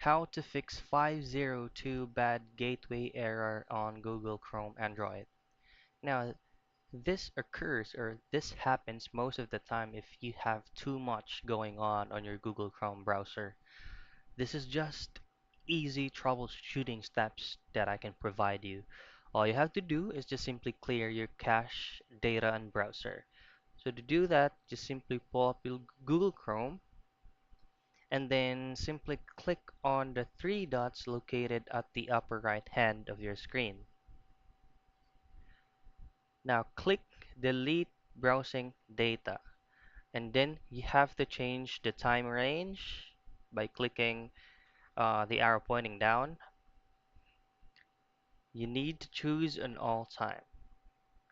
How to fix 502 bad gateway error on Google Chrome Android. Now, this happens most of the time if you have too much going on your Google Chrome browser. This is just easy troubleshooting steps that I can provide you. All you have to do is just simply clear your cache, data, and browser. So to do that, just simply pull up your Google Chrome and then simply click on the three dots located at the upper right hand of your screen. Now click delete browsing data, and then you have to change the time range by clicking the arrow pointing down. You need to choose an all time.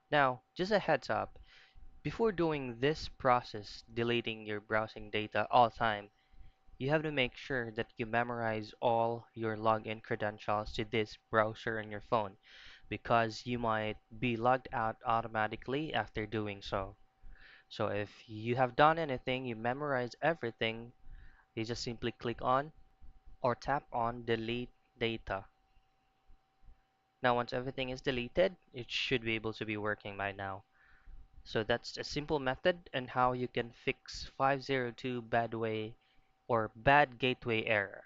Now, just a heads up, before doing this process, deleting your browsing data all time, you have to make sure that you memorize all your login credentials to this browser on your phone because you might be logged out automatically after doing so. So if you have done anything, you memorize everything, you just simply click on or tap on delete data. Now once everything is deleted, it should be able to be working by now. So that's a simple method and how you can fix 502 bad gateway error.